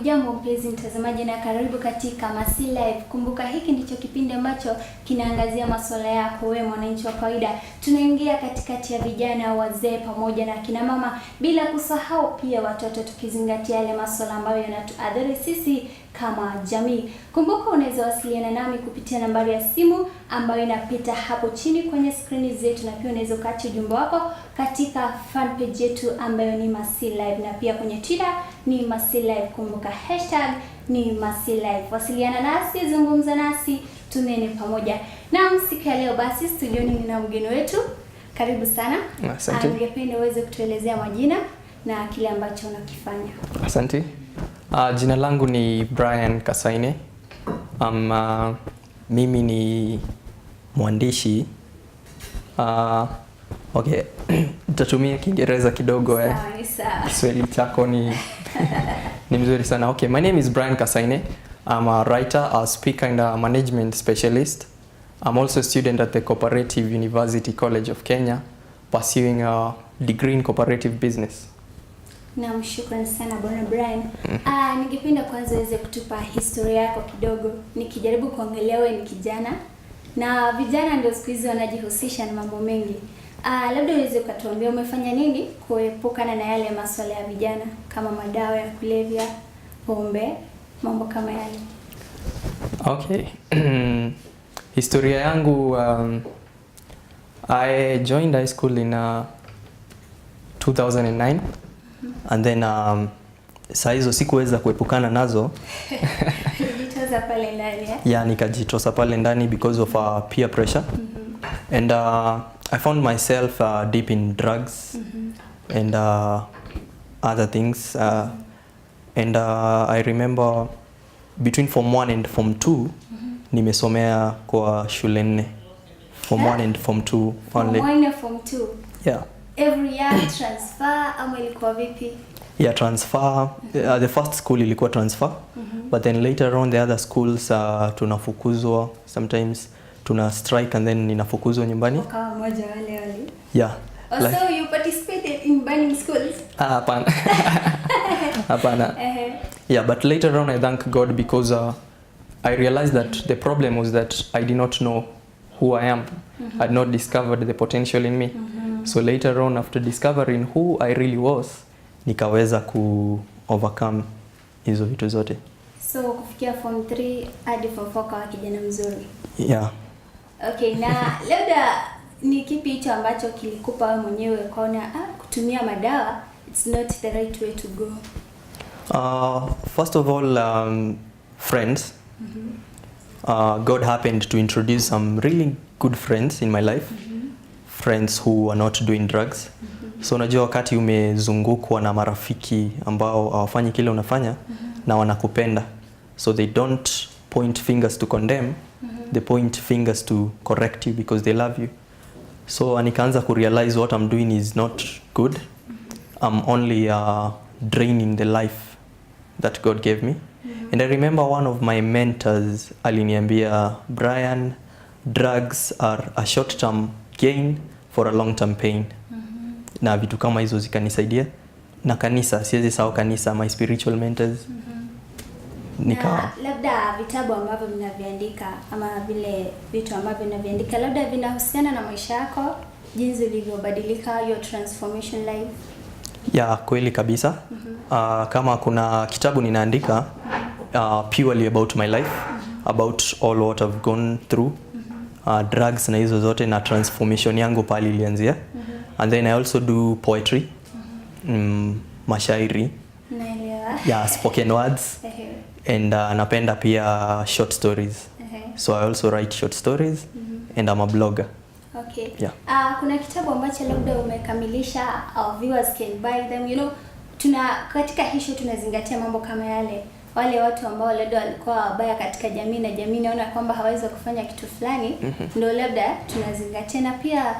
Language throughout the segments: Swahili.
Hujambo mpenzi mtazamaji na karibu katika Masi Live. Kumbuka hiki ndicho kipindi ambacho kinaangazia masuala yako wewe mwananchi wa kawaida. Tunaingia katikati ya vijana, wazee pamoja na kina mama, bila kusahau pia watoto, tukizingatia yale masuala ambayo yanatuadhiri sisi kama jamii. Kumbuka unaweza wasiliana nami kupitia nambari ya simu ambayo inapita hapo chini kwenye screen zetu, na pia unaweza kaacha ujumbe wako katika fan page yetu ambayo ni Masi Live, na pia kwenye Twitter ni Masi Live. Kumbuka hashtag ni Masi Live. Wasiliana nasi, zungumza nasi, tunene pamoja. Na siku ya leo basi studioni nina mgeni wetu. Karibu sana. Asante. Ningependa uweze kutuelezea majina na kile ambacho unakifanya. Asante. Jina langu ni Brian Kasaine. Mimi ni mwandishi. Okay. Nitatumia Kiingereza kidogo. Sawa. Kiswahili chako ni mzuri sana. Okay, my name is Brian Kasaine. I'm a writer, a speaker and a management specialist. I'm also a student at the Cooperative University College of Kenya, pursuing a degree in cooperative business. Naam, shukrani sana Bwana Brian. Ningependa kwanza uweze kutupa historia yako kidogo. Nikijaribu kuangalia wewe ni kijana na vijana ndio siku hizi wanajihusisha na mambo mengi. Labda uweze ukatuambia umefanya nini kuepukana na yale masuala ya vijana kama madawa ya kulevya, pombe, mambo kama yale. Okay. Historia yangu, I joined high school in 2009. And then saa hizo sikuweza kuepukana nazo. Nijitosa pale ndani. Yeah, nikajitosa pale ndani because of peer pressure. And I found myself deep in drugs and other things. And I remember between Form 1 and Form 2 nimesomea kwa shule 4. Form 1 and Form 2 only. Form 1 and Form 2. Yeah. Every year transfer ama ilikuwa vipi? Yeah, transfer. The first school ilikuwa transfer. But then later on the other schools tunafukuzwa, sometimes tuna strike and then ninafukuzwa nyumbani. Kama mmoja wale. Yeah. Also you participated in burning schools? Hapana. Hapana. Yeah, but later on I thank God because I realized that the problem was that I did not know who I am. I had not discovered the potential in me. So later on, after discovering who I really was, nikaweza ku overcome hizo vitu zote. So kufikia Form 3 hadi Form 4 kwa kijana mzuri. Yeah. Okay, na labda ni kipi hicho ambacho kilikupa wewe mwenyewe ukaona kutumia madawa it's not the right way to go? First of all, friends. God happened to introduce some really good friends in my life. Friends who are not doing drugs. So unajua wakati umezungukwa na marafiki ambao hawafanyi kile unafanya na wanakupenda. So they don't point fingers to condemn, they point fingers to correct you because they love you. So nikaanza ku realize what I'm doing is not good. I'm only draining the life that God gave me. And I remember one of my mentors aliniambia, Brian, drugs are a short-term gain for a long-term pain. Na vitu kama hizo zikanisaidia. Na kanisa, siwezi sahau kanisa, my spiritual mentors. Na labda vitabu ambavyo mnaviandika ama vile vitu ambavyo mnaviandika labda vinahusiana na maisha yako, jinsi ulivyobadilika, your transformation life? Yeah, kweli kabisa. Kama kuna kitabu ninaandika purely about my life, about all what I've gone through. Drugs na hizo zote na transformation yangu pale ilianzia. And then I also do poetry, mashairi. Naelewa. Yeah, spoken words. And napenda pia short stories. So I also write short stories and I'm a blogger. Okay. Yeah. Kuna kitabu ambacho labda umekamilisha, our viewers can buy them, you know, katika hisho tunazingatia mambo kama yale. Wale watu ambao labda walikuwa wabaya katika jamii na jamii naona kwamba hawezi kufanya kitu fulani, ndio labda tunazingatia. Na pia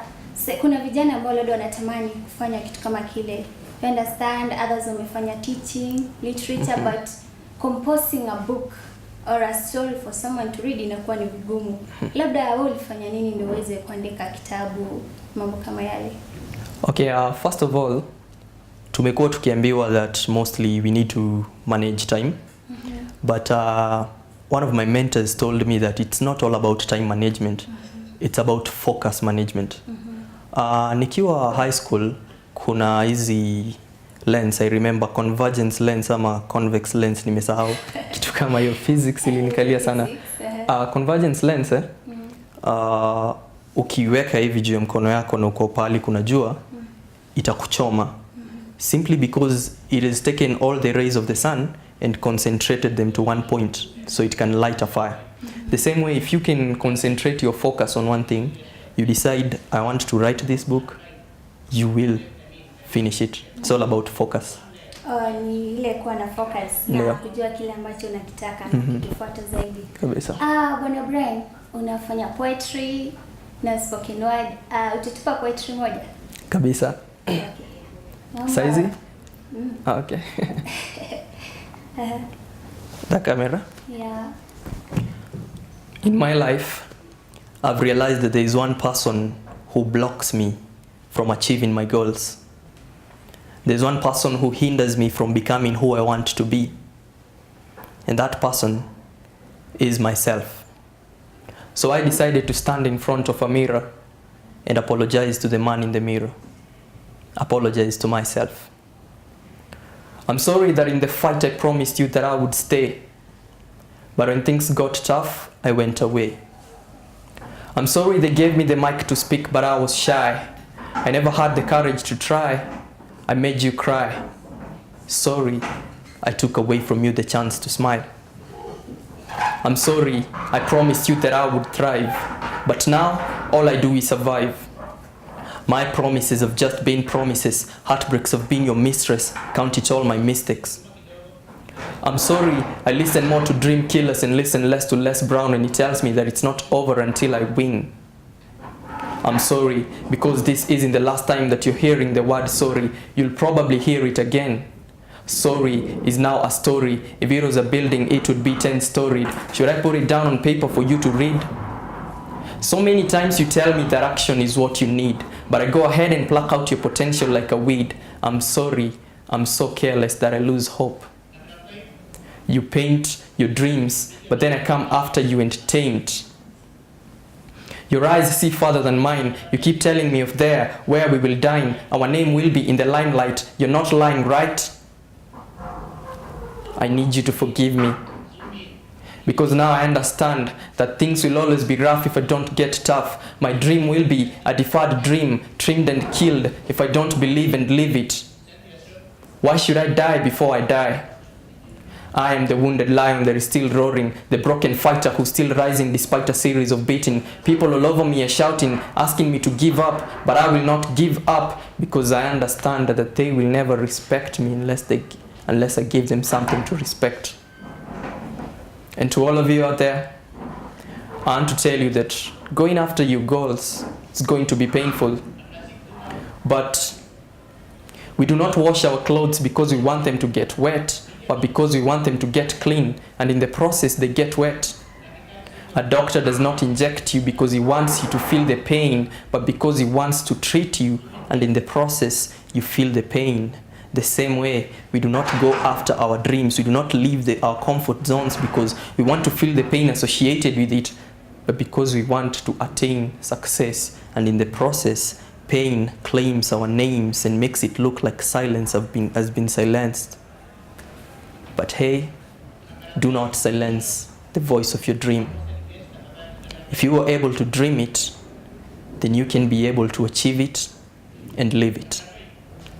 kuna vijana ambao labda wanatamani kufanya kitu kama kile. You understand, others wamefanya teaching, literature, but composing a book or a story for someone to read inakuwa ni vigumu. Labda wewe ulifanya nini ndio uweze kuandika kitabu, mambo kama yale? Okay, first of all, tumekuwa tukiambiwa that mostly we need to manage time. But one of my mentors told me that it's not all about time management. It's about focus management. Nikiwa high school, kuna hizi lens, I remember convergence lens ama convex lens, nimesahau kitu kama hiyo, physics ilinikalia sana. Convergence lens ukiweka hivi juu ya mkono yako na uko pali kuna jua, itakuchoma. Simply because it has taken all the rays of the sun and concentrated them to one point, so it can light a fire. The same way, if you can concentrate your focus on one thing, you decide, I want to write this book, you will finish it. It's all about focus. Ni ile kuwa na focus na kujua kile ambacho unakitaka na kukifuata zaidi. Kabisa. Bwana Brian, unafanya poetry na spoken word. Utatupa poetry moja? Kabisa. Okay. Saizi? Okay. The camera? Yeah. In my life, I've realized that there is one person who blocks me from achieving my goals. There's one person who hinders me from becoming who I want to be. And that person is myself. So I decided to stand in front of a mirror and apologize to the man in the mirror. Apologize to myself. I'm sorry that in the fight I promised you that I would stay. But when things got tough, I went away. I'm sorry they gave me the mic to speak, but I was shy. I never had the courage to try. I made you cry. Sorry, I took away from you the chance to smile. I'm sorry, I promised you that I would thrive. But now, all I do is survive. My promises have just been promises. Heartbreaks of being your mistress. Count it all my mistakes. I'm sorry, I listen more to dream killers and listen less to Les Brown, and he tells me that it's not over until I win. I'm sorry, because this isn't the last time that you're hearing the word sorry. You'll probably hear it again. Sorry is now a story. If it was a building, it would be 10-storied. Should I put it down on paper for you to read? So many times you tell me that action is what you need, but I go ahead and pluck out your potential like a weed. I'm sorry, I'm so careless that I lose hope. You paint your dreams, but then I come after you and taint. Your eyes see farther than mine. You keep telling me of there, where we will dine. Our name will be in the limelight. You're not lying, right? I need you to forgive me. Because now I understand that things will always be rough if I don't get tough. My dream will be a deferred dream, trimmed and killed if I don't believe and live it. Why should I die before I die? I am the wounded lion that is still roaring, the broken fighter who's still rising despite a series of beating. People all over me are shouting, asking me to give up, but I will not give up because I understand that they will never respect me unless I give them something to respect. And to all of you out there, I want to tell you that going after your goals is going to be painful. But we do not wash our clothes because we want them to get wet, but because we want them to get clean, and in the process they get wet. A doctor does not inject you because he wants you to feel the pain, but because he wants to treat you, and in the process you feel the pain. The same way, we do not go after our dreams. We do not leave our comfort zones because we want to feel the pain associated with it, but because we want to attain success. And in the process, pain claims our names and makes it look like silence has been silenced. But hey, do not silence the voice of your dream. If you are able to dream it, then you can be able to achieve it and live it.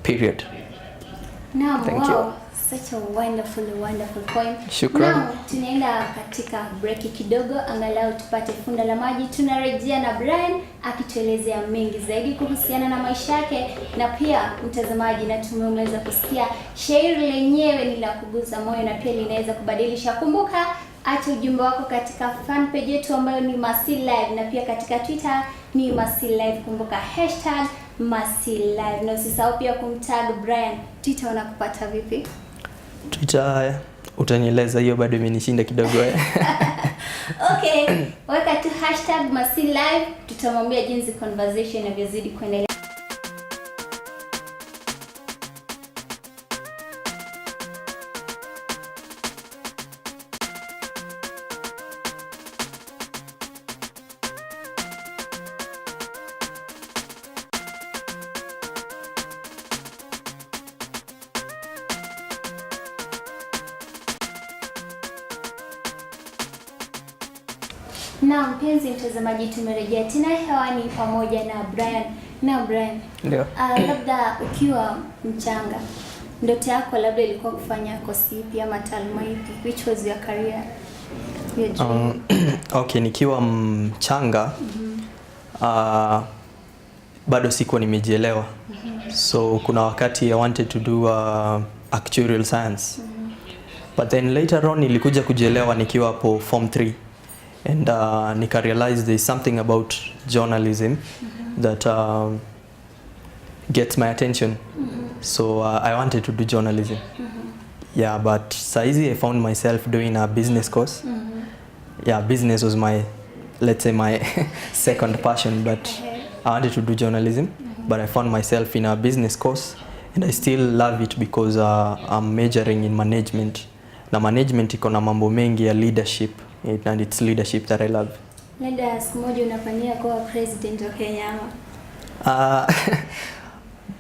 Period. Now, Thank wow, you. Such a wonderful poem. Shukran. Now, tunaenda katika breki kidogo, angalau tupate funda la maji. Tunarejea na Brian akituelezea mengi zaidi kuhusiana na maisha yake, na pia mtazamaji, na tumeweza kusikia shairi lenyewe ni la kugusa moyo na pia linaweza kubadilisha. Kumbuka, acha ujumbe wako katika fan page yetu ambayo ni Masi Live, na pia katika Twitter ni Masi Live. Kumbuka #Masi Live, na usisahau pia kumtag Brian. Twitter wanakupata vipi? Twitter utanieleza, hiyo bado imenishinda kidogo. Okay, weka tu #Masi Live, tutamwambia jinsi conversation inavyozidi kuendelea. Na mpenzi mtazamaji, tumerejea tena hewani pamoja na Brian. Na Brian, Ndio. Labda ukiwa mchanga, ndoto yako labda ilikuwa kufanya kosi ipi ama taaluma ipi? Which was your career? Your dream? Okay, nikiwa mchanga bado sikuwa nimejielewa. So kuna wakati I wanted to do actuarial science. But then later on nilikuja kujielewa nikiwa hapo form 3. And nika realize there's something about journalism that gets my attention. So I wanted to do journalism. Yeah, but saizi I found myself doing a business course. Yeah, business was my, let's say, my second passion, but I wanted to do journalism. But I found myself in a business course, and I still love it because I'm majoring in management. Na management iko na mambo mengi ya leadership, and it's leadership that I love. Labda siku moja unapania kuwa president wa Kenya ama?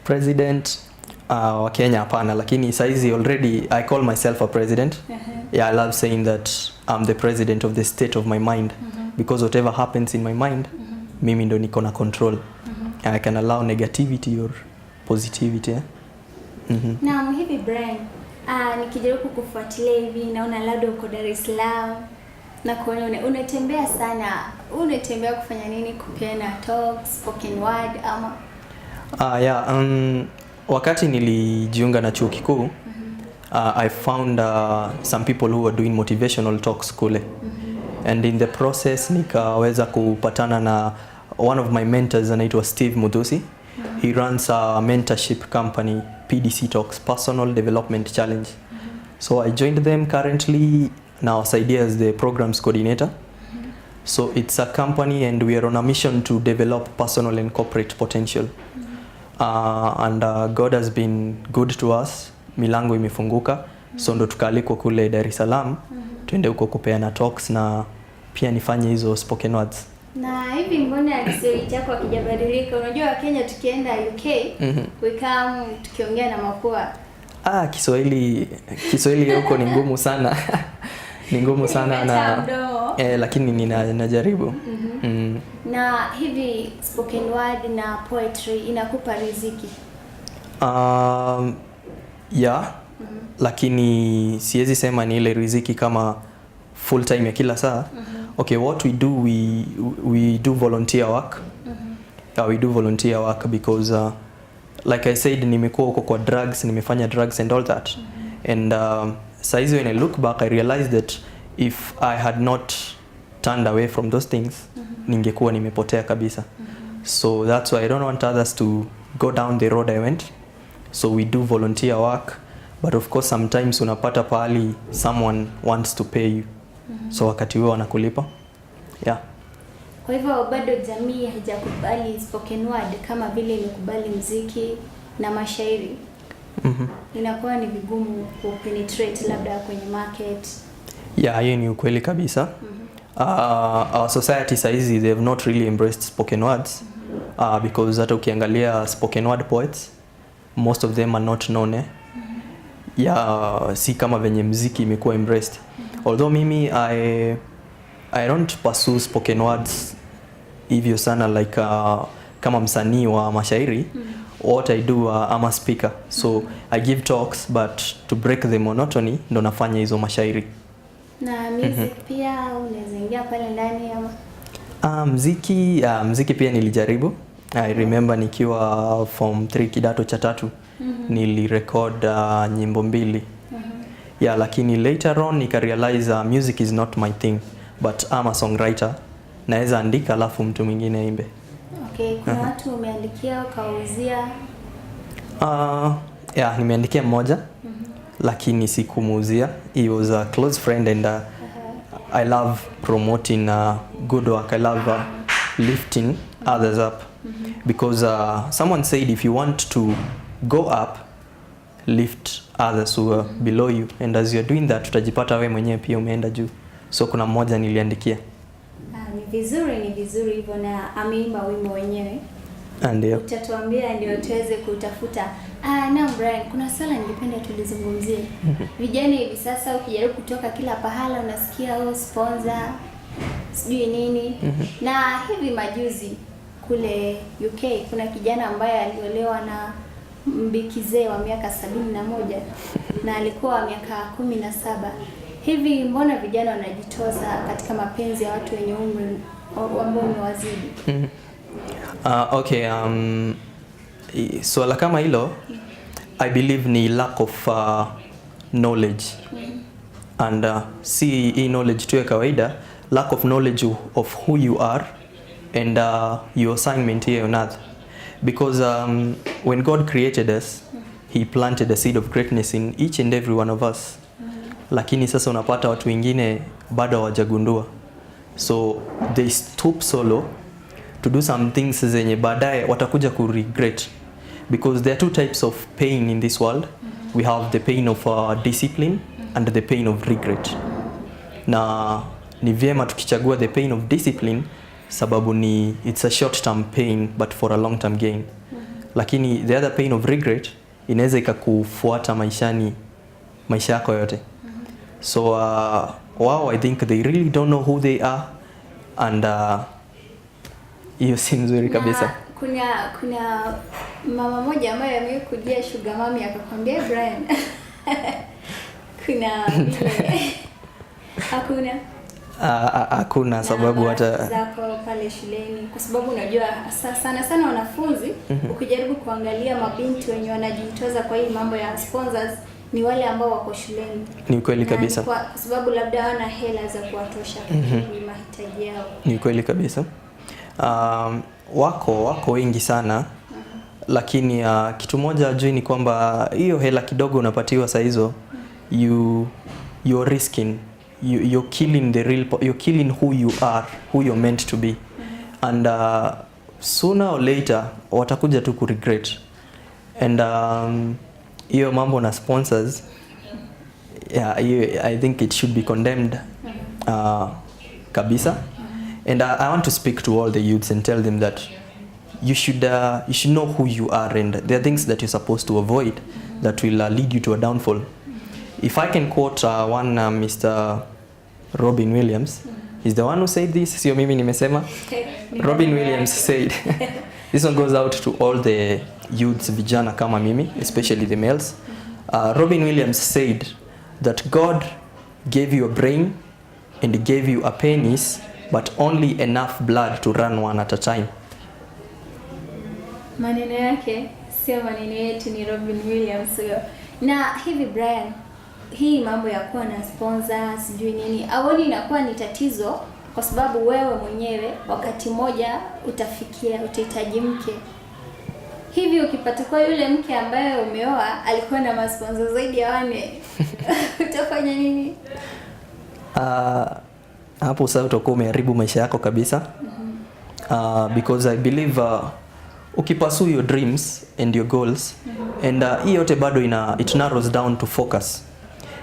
President wa Kenya hapana, lakini saizi already I call myself a president. Yeah, I love saying that I'm the president of the state of my mind, because whatever happens in my mind, mimi ndo niko na control. I can allow negativity or positivity. Na hivi Brian, nikijaribu kufuatilia hivi naona labda uko Dar es Salaam na kuona unatembea sana. Unatembea kufanya nini? Kupeana talks, spoken word ama? Wakati nilijiunga na chuo kikuu, I found some people who were doing motivational talks kule. And in the process nikaweza kupatana na one of my mentors anaitwa Steve Mudusi. He runs a mentorship company, PDC Talks, Personal Development Challenge. So I joined them currently, now Saidia as the programs coordinator. So it's a company and we are on a mission to develop personal and corporate potential. And God has been good to us. Milango imefunguka. So ndo tukaalikwa kule Dar es Salaam. Tuende huko kupeana talks na pia nifanye hizo spoken words. Na hivi mbona Kiswahili chako hakijabadilika? Unajua Kenya tukienda UK, we come tukiongea na mapua. Kiswahili huko ni ngumu sana. Ni ngumu sana na lakini ninajaribu. Na hivi spoken word na poetry inakupa riziki? Yeah. Lakini siwezi sema ni ile riziki kama full time ya kila saa. Okay, what we do, we do volunteer work. Yeah, we do volunteer work because like I said, nimekuwa huko kwa drugs, nimefanya drugs and all that. And saizi when I look back, I realized that if I had not turned away from those things, ningekuwa nimepotea kabisa. So that's why I don't want others to go down the road I went. So we do volunteer work, but of course sometimes unapata pahali someone wants to pay you. So wakati huo wanakulipa. Yeah. Kwa hivyo bado jamii haijakubali spoken word kama vile imekubali muziki na mashairi. Inakuwa ni vigumu kupenetrate labda kwenye market. Yeah, hiyo ni ukweli kabisa. Our society saizi, they have not really embraced spoken words. Because hata ukiangalia spoken word poets, most of them are not known. Yeah, si kama venye muziki imekuwa embraced. Although mimi I don't pursue spoken words hivyo sana like kama msanii wa mashairi. What I do, I'm a speaker. So I give talks, but to break the monotony ndo nafanya hizo mashairi. Na music pia unaweza ingia pale ndani ama? Muziki pia nilijaribu. I remember nikiwa form 3 kidato cha 3 nilirecord nyimbo 2. Yeah, lakini later on nika realize music is not my thing, but I'm a songwriter. Naweza andika alafu mtu mwingine aimbe. Okay, kuna watu umeandikia ukauzia? Yeah, nimeandikia mmoja. Lakini sikumuuzia. He was a close friend and I love promoting good work. I love lifting others up. Because someone said if you want to go up, lift others who are below you, and as you're doing that utajipata wewe mwenyewe pia umeenda juu. So kuna mmoja niliandikia. Ni vizuri hivyo na ameimba wimbo wenyewe. Ndio. Utatuambia ndio tuweze kutafuta. Na Brian, kuna swala ningependa tulizungumzie. Vijana hivi sasa ukijaribu kutoka kila pahala unasikia sponsor, sijui nini. Na hivi majuzi kule UK kuna kijana ambaye aliolewa na mbikizee wa miaka 71 na alikuwa miaka 17. Hivi mbona vijana wanajitoza katika mapenzi ya watu wenye umri ambao umewazidi? Okay, swala kama hilo I believe ni lack of knowledge. And si hii knowledge tu ya kawaida, lack of knowledge of who you are and your assignment here on earth. Because when God created us, he planted a seed of greatness in each and every one of us. Lakini sasa unapata watu wengine bado hawajagundua. So they stoop so low to do some things zenye baadaye watakuja ku regret. Because there are two types of pain in this world. We have the pain of discipline and the pain of regret. Na ni vyema tukichagua the pain of discipline sababu ni it's a short term pain but for a long term gain. Lakini the other pain of regret inaweza ikakufuata maisha yako yote. So wow, I think they really don't know who they are and hiyo si nzuri kabisa. Kuna mama moja ambaye amekujia sugar mami akakwambia Brian kuna vile hakuna sababu hata zako pale shuleni, kwa sababu unajua sana wanafunzi ukijaribu kuangalia mabinti wenye wanajitoza kwa hii mambo ya sponsors ni wale ambao wako shuleni. Ni kweli kabisa. Kwa sababu labda hawana hela za kuwatosha kwa mahitaji yao. Ni kweli kabisa. Wako wengi sana. Lakini kitu moja ajui ni kwamba hiyo hela kidogo unapatiwa saa hizo, you're risking, you're killing you're killing who you are, who you're meant to be. And sooner or later watakuja tu ku regret. And hiyo mambo na sponsors, yeah, I think it should be condemned kabisa. And I want to speak to all the youths and tell them that you should know who you are, and there are things that you're supposed to avoid that will lead you to a downfall. If I can quote one Mr. Robin Williams, he's the one who said this, sio mimi nimesema. Robin Williams said, this one goes out to all the youths, vijana kama mimi, especially the males. Robin Williams said that God gave you a brain and he gave you a penis, but only enough blood to run one at a time. Maneno yake sio maneno yetu, ni Robin Williams huyo. Na hivi Brian, hii mambo ya kuwa na sponsor sijui nini, awali inakuwa ni tatizo kwa sababu wewe mwenyewe wakati moja utahitaji mke. Hivi ukipata kwa yule mke ambaye umeoa alikuwa na masponsor zaidi ya 4 utafanya nini? Hapo sasa utakuwa umeharibu maisha yako kabisa. Because I believe ukipursue your dreams and your goals, and hii yote bado it narrows down to focus.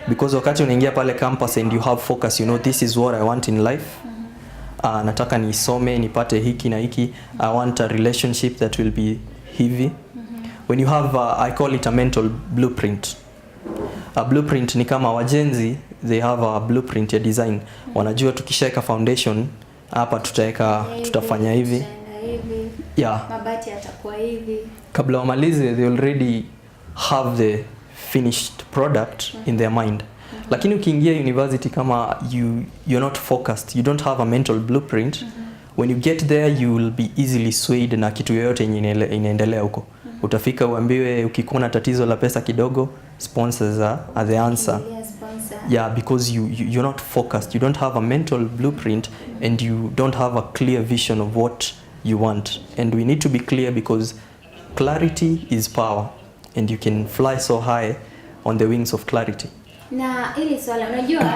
Because wakati unaingia pale campus and you have focus, you know this is what I want in life. Nataka nisome nipate hiki na hiki. I want a relationship that will be hivi. When you have I call it a mental blueprint. A blueprint ni kama wajenzi, they have a blueprint ya design. Wanajua tukishaweka foundation hapa tutafanya hivi. Yeah. Mabati yatakuwa hivi. Kabla wamalize they already have the finished product in their mind. Lakini ukiingia university kama you're not focused, you don't have a mental blueprint, when you get there you will be easily swayed na kitu yoyote inaendelea huko. Utafika uambiwe ukikuwa na tatizo la pesa kidogo, sponsors are the answer. Yeah, because you're not focused, you don't have a mental blueprint, and you don't have a clear vision of what you want. And we need to be clear, because clarity is power, and you can fly so high on the wings of clarity. Na ili swala unajua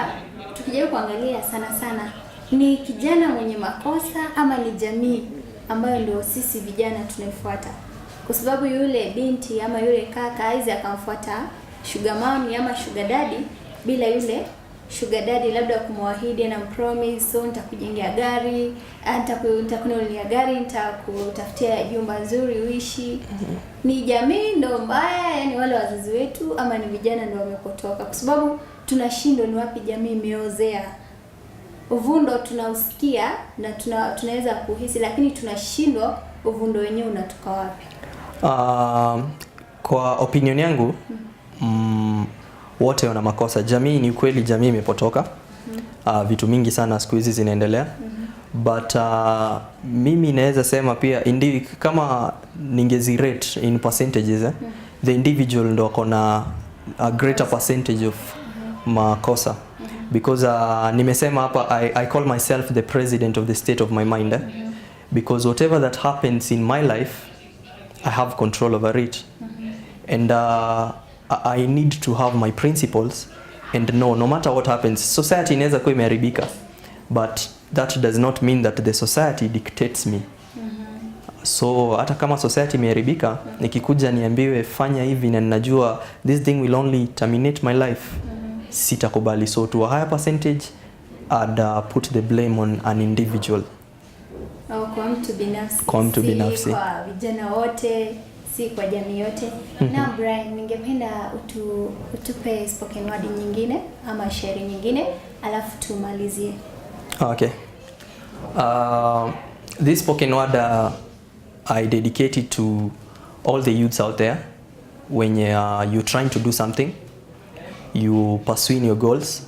tukijaribu kuangalia sana ni kijana mwenye makosa ama ni jamii ambayo ndio sisi vijana tunaifuata? Kwa sababu yule binti ama yule kaka aizi akamfuata sugar mommy ama sugar daddy bila yule sugar daddy labda kumwahidi na promise, so nitakujengea gari, nitakununulia gari, nitakutafutia jumba nzuri uishi. Ni jamii ndo mbaya, yani wale wazazi wetu, ama ni vijana ndo wamepotoka? Kwa sababu tunashindwa ni wapi jamii imeozea. uvundo tunausikia na tunaweza kuhisi, lakini tunashindwa uvundo wenyewe unatoka wapi. Kwa opinion yangu wote wana makosa. Jamii ni kweli, jamii imepotoka. Vitu mingi sana siku hizi zinaendelea. But mimi naweza sema pia kama ningezirate in percentages, the individual ndo kona a greater percentage of makosa. Because nimesema hapa, I call myself the president of the state of my mind. Because whatever that happens in my life, I have control over it. And I need to have my principles and no matter what happens. Society inaweza kuwa imeharibika, but that does not mean that the society dictates me. So hata kama society imeharibika, nikikuja niambiwe fanya hivi na ninajua this thing will only terminate my life, sitakubali. So to a higher percentage, I'd put the blame on an individual. Kwa mtu binafsi. Kwa mtu binafsi. Kwa vijana wote, si kwa jamii yote. Na Brian, ningependa utupe spoken word nyingine ama shairi nyingine, alafu tumalizie. Okay. This spoken word I dedicate it to all the youths out there. When you're trying to do something, you pursuing your goals,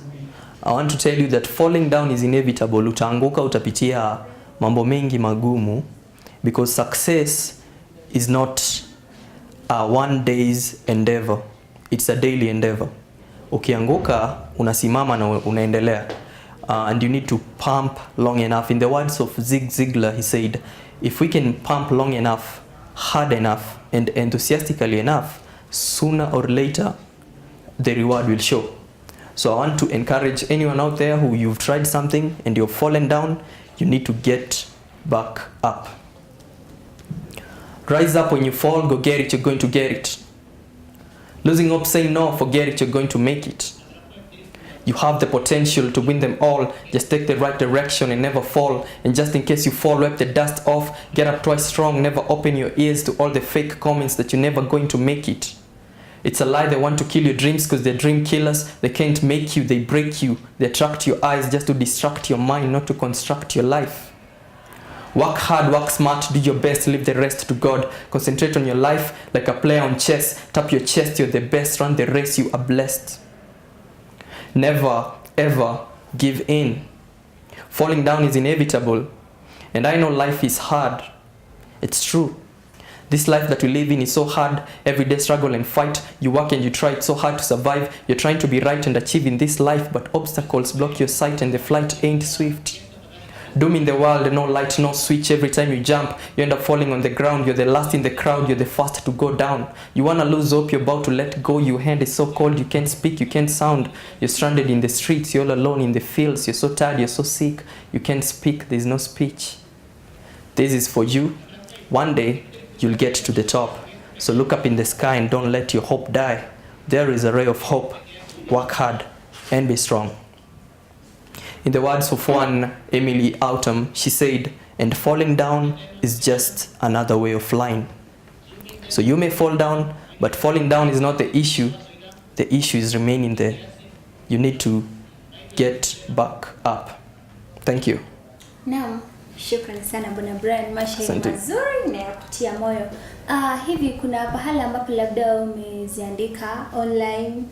I want to tell you that falling down is inevitable. Utaanguka, utapitia mambo mengi magumu, because success is not a one day's endeavor, it's a daily endeavor. Ukianguka unasimama na unaendelea. And you need to pump long enough. In the words of Zig Ziglar, he said, if we can pump long enough, hard enough, and enthusiastically enough, sooner or later the reward will show. So I want to encourage anyone out there who you've tried something and you've fallen down, you need to get back up. Rise up when you fall, go get it, you're going to get it. Losing hope, say no, forget it, you're going to make it. You have the potential to win them all. Just take the right direction and never fall. And just in case you fall, wipe the dust off. Get up twice strong. Never open your ears to all the fake comments that you're never going to make it. It's a lie. They want to kill your dreams because they're dream killers. They can't make you. They break you. They attract your eyes just to distract your mind, not to construct your life. Work hard, work smart, do your best, leave the rest to God. Concentrate on your life like a player on chess. Tap your chest, you're the best. Run the race, you are blessed. Never, ever give in. Falling down is inevitable. And I know life is hard. It's true. This life that we live in is so hard. Every day struggle and fight. You work and you try. It's so hard to survive. You're trying to be right and achieve in this life, but obstacles block your sight and the flight ain't swift. Doom in the world, no light, no switch. Every time you jump, you end up falling on the ground. You're the last in the crowd, you're the first to go down. You wanna lose hope, you're about to let go. Your hand is so cold, you can't speak, you can't sound. You're stranded in the streets, you're all alone in the fields. You're so tired, you're so sick, you can't speak, there's no speech. This is for you. One day, you'll get to the top. So look up in the sky and don't let your hope die. There is a ray of hope. Work hard and be strong. In the words of one Emily Autumn, she said, and falling down is just another way of flying. So you may fall down, but falling down is not the issue. The issue is remaining there. You need to get back up. Thank you. Naam, shukrani sana Bwana Brian, mashairi mazuri na ya kutia moyo. Hivi kuna pahala ambapo labda umeziandika online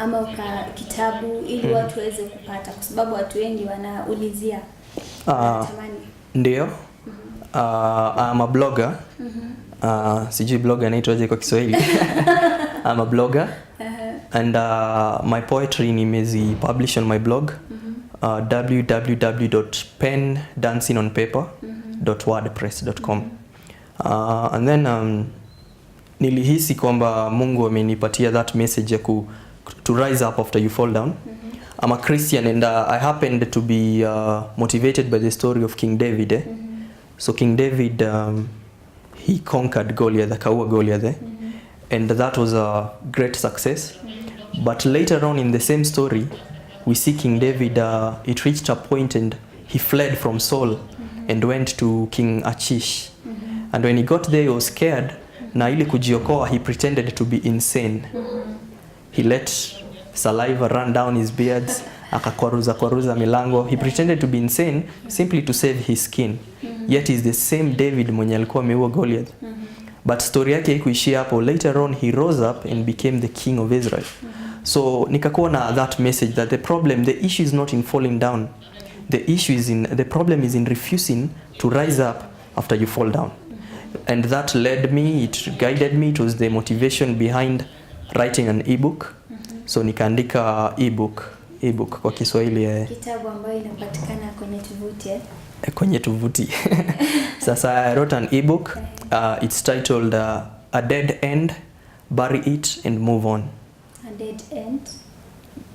ama kitabu ili watu waweze kupata, kwa sababu watu wengi wanaulizia wanatamani. Ndio. I'm a blogger. Sijui blogger inaitwaje kwa Kiswahili. I'm a blogger. And my poetry nimezi publish on my blog. www.pendancingonpaper.wordpress.com. And then nilihisi kwamba Mungu amenipatia that message ya to rise up after you fall down. I'm a Christian and I happened to be motivated by the story of King David. So King David, he conquered Goliath, akaua Goliath, and that was a great success. But later on in the same story, we see King David, it reached a point and he fled from Saul and went to King Achish. And when he got there, he was scared. Na ili kujiokoa, he pretended to be insane. He let saliva run down his beard akakwaruza milango. He pretended to be insane simply to save his skin. Yet is the same David mwenye alikuwa ameua Goliath. But story yake haikuishia hapo. Later on he rose up and became the king of Israel. So nikakuwa na that message that the issue is not in falling down. The problem is in refusing to rise up after you fall down. And that led me, it guided me, it was the motivation behind writing an ebook. So nikaandika ebook kwa Kiswahili, kitabu ambayo inapatikana kwenye tovuti. Sasa I wrote an ebook. It's titled A Dead End, Bury It and Move On. A dead end,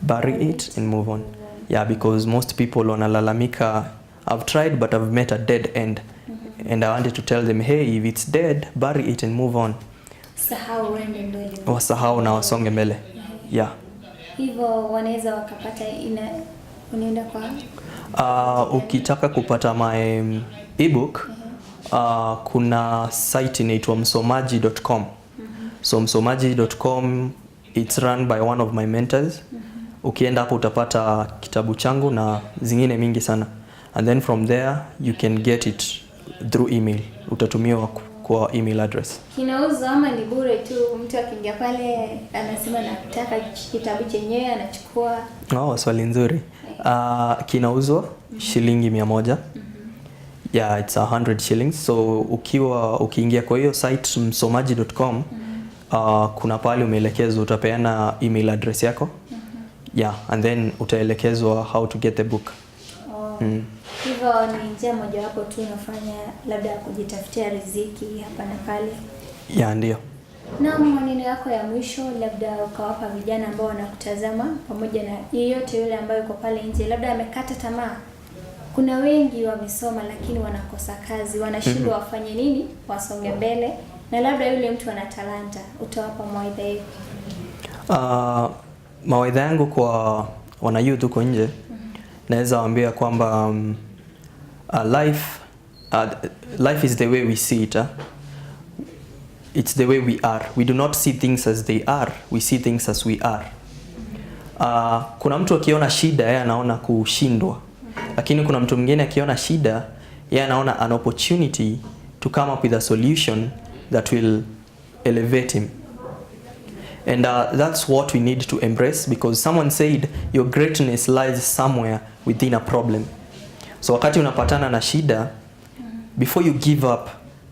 bury it and move on. Yeah, because most people wanalalamika, I've tried but I've met a dead end. And I wanted to tell them, hey, if it's dead, bury it and move on. Wasahau na wasonge mbele. Yeah. Hivyo wanaweza wakapata unaenda kwa ukitaka kupata my ebook, kuna site inaitwa msomaji.com. So msomaji.com, it's run by one of my mentors. Ukienda hapo utapata kitabu changu na zingine mingi sana. And then from there you can get it through email. Utatumiwa kwa email address. Kinauzwa ama ni bure tu, mtu akiingia pale anasema nataka kitabu chenyewe anachukua? Swali nzuri. Kinauzwa shilingi 100. Yeah, it's 100 shillings. So ukiingia kwa hiyo site msomaji.com, kuna pale umeelekezwa, utapeana email address yako. Yeah, and then utaelekezwa how to get the book. Hivyo ni njia moja wapo tu unafanya labda kujitafutia riziki hapa na pale. Yeah, ndio. Na maneno yako ya mwisho labda ukawapa vijana ambao wanakutazama pamoja na yeyote yule ambaye yuko pale nje labda amekata tamaa. Kuna wengi wamesoma lakini wanakosa kazi, wanashindwa wafanye nini wasonge mbele, na labda yule mtu ana talanta, utawapa mawaidha yapi? Mawaidha yangu kwa wana youth huko nje, naweza waambia kwamba life is the way we see it. It's the way we are. We do not see things as they are, we see things as we are. Kuna mtu akiona shida yeye anaona kushindwa, lakini kuna mtu mwingine akiona shida yeye anaona an opportunity to come up with a solution that will elevate him. And that's what we need to embrace, because someone said your greatness lies somewhere within a problem. So wakati unapatana na shida, before you give up,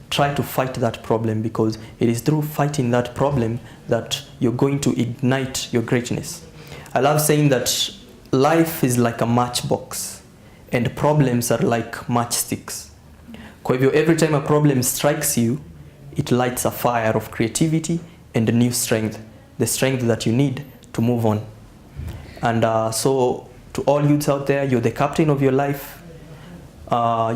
try to fight that problem, because it is through fighting that problem that you're going to ignite your greatness. I love saying that life is like a matchbox and problems are like matchsticks. Kwa hivyo every time a problem strikes you, it lights a fire of creativity and a new strength. The strength that you need to move on. And so to all youths out there, you're the captain of your life.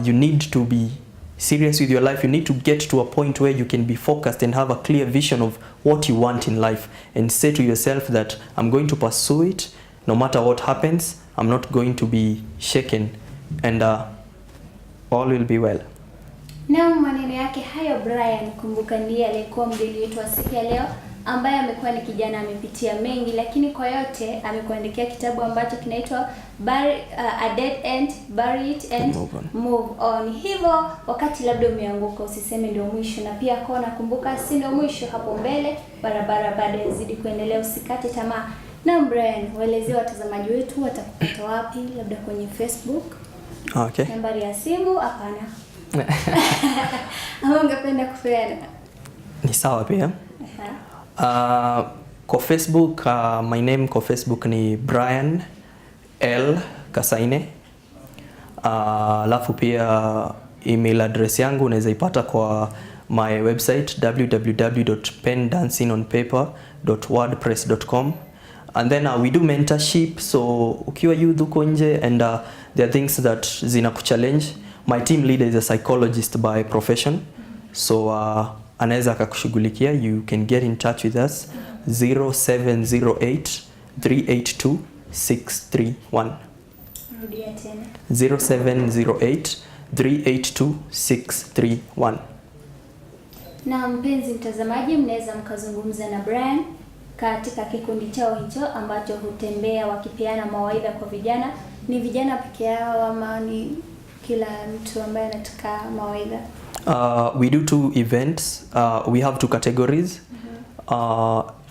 You need to be serious with your life. You need to get to a point where you can be focused and have a clear vision of what you want in life, and say to yourself that I'm going to pursue it no matter what happens. I'm not going to be shaken, and all will be well. Na maneno yake hayo Brian, kumbuka ndiye aliyekuwa mgeni wetu wa siku ya leo, ambaye amekuwa ni kijana amepitia mengi, lakini kwa yote amekuandikia kitabu ambacho kinaitwa A Dead End, Bury It and Move On. Hivyo wakati labda umeanguka usiseme ndio mwisho, na pia kwa nakumbuka si ndio mwisho, hapo mbele barabara bado yazidi kuendelea, usikate tamaa. Na Brian, waelezea watazamaji wetu watakupata wapi, labda kwenye Facebook? Okay. Nambari ya simu? Hapana. Ama ungependa kupeana? Ni sawa pia. Kwa Facebook, my name kwa Facebook ni Brian L Kasaine. Alafu pia email address yangu unaweza ipata kwa my website www.pendancingonpaper.wordpress.com. And then we do mentorship, so ukiwa youth uko nje and there are things that zina kuchallenge, my team leader is a psychologist by profession, so anaweza akakushughulikia. You can get in touch with us 0708 382 631. Rudia tena. 0708 382 631. Na mpenzi mtazamaji, mnaweza mkazungumza na Brian katika kikundi chao hicho ambacho hutembea wakipeana mawaidha kwa vijana. Ni vijana peke yao ama ni kila mtu ambaye anataka mawaidha? We do 2 events. We have 2 categories.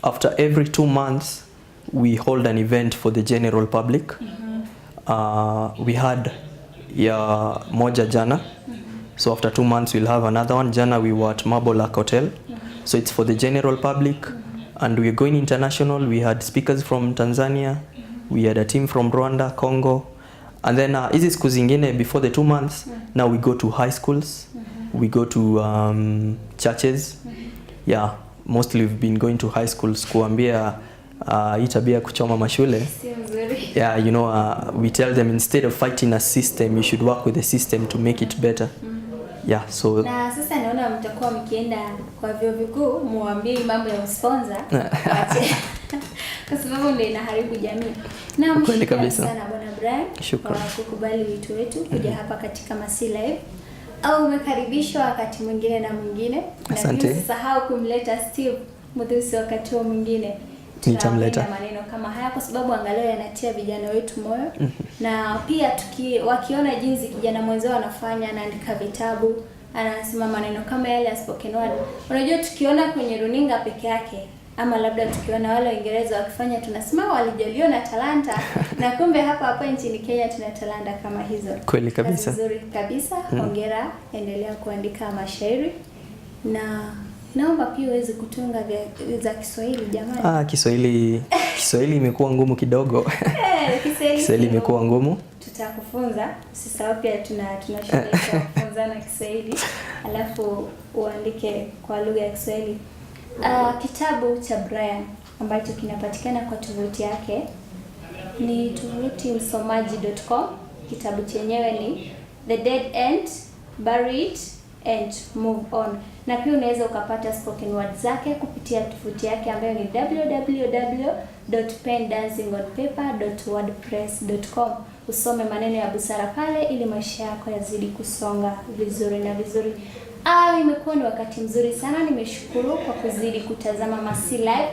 After every 2 months, we hold an event for the general public. We had moja jana. So after 2 months, we'll have another one. Jana we were at Marble Arc Hotel. So it's for the general public. And we're going international. We had speakers from Tanzania. We had a team from Rwanda, Congo. And then hizi siku zingine before the 2 months, now we go to high schools. We go to churches. Yeah, mostly we've been going to high schools kuambia hii tabia kuchoma mashule. Yeah, you know, we tell them instead of fighting a system, you should work with the system to make it better. Yeah, so na sasa naona mtakuwa mkienda kwa vyuo vikuu muambie mambo ya sponsor kwa sababu ndio inaharibu jamii. Na mshukuru sana Bwana Brian kwa kukubali wito wetu kuja hapa katika Masi Live. Au umekaribishwa wakati mwingine na mwingine. Asante. Na usisahau kumleta Steve Muthusi wakati mwingine. Nitamleta maneno kama haya kwa sababu angalau yanatia vijana wetu moyo. Na pia wakiona jinsi kijana mwenzao anafanya, anaandika vitabu, anasema maneno kama yale ya spoken word. Unajua tukiona kwenye runinga peke yake ama labda tukiona wale Waingereza wakifanya tunasema walijaliona talanta na kumbe hapa nchini Kenya tuna talanta kama hizo. Kweli kabisa. Nzuri kabisa. Hongera, endelea kuandika mashairi na naomba pia uweze kutunga za Kiswahili jamani. Kiswahili imekuwa ngumu kidogo. Kiswahili imekuwa ngumu. Tutakufunza. Sasa pia tuna shule ya kufunzana Kiswahili. Alafu uandike kwa lugha ya Kiswahili. Kitabu cha Brian ambacho kinapatikana kwa tovuti yake ni tovuti msomaji.com. Kitabu chenyewe ni The Dead End, Bury It and Move On. Na pia unaweza ukapata spoken word zake kupitia tovuti yake ambayo ni www.pendancingonpaper.wordpress.com. Usome maneno ya busara pale ili maisha yako yazidi kusonga vizuri na vizuri. Imekuwa ni wakati mzuri sana. Nimeshukuru kwa kuzidi kutazama Masi Live.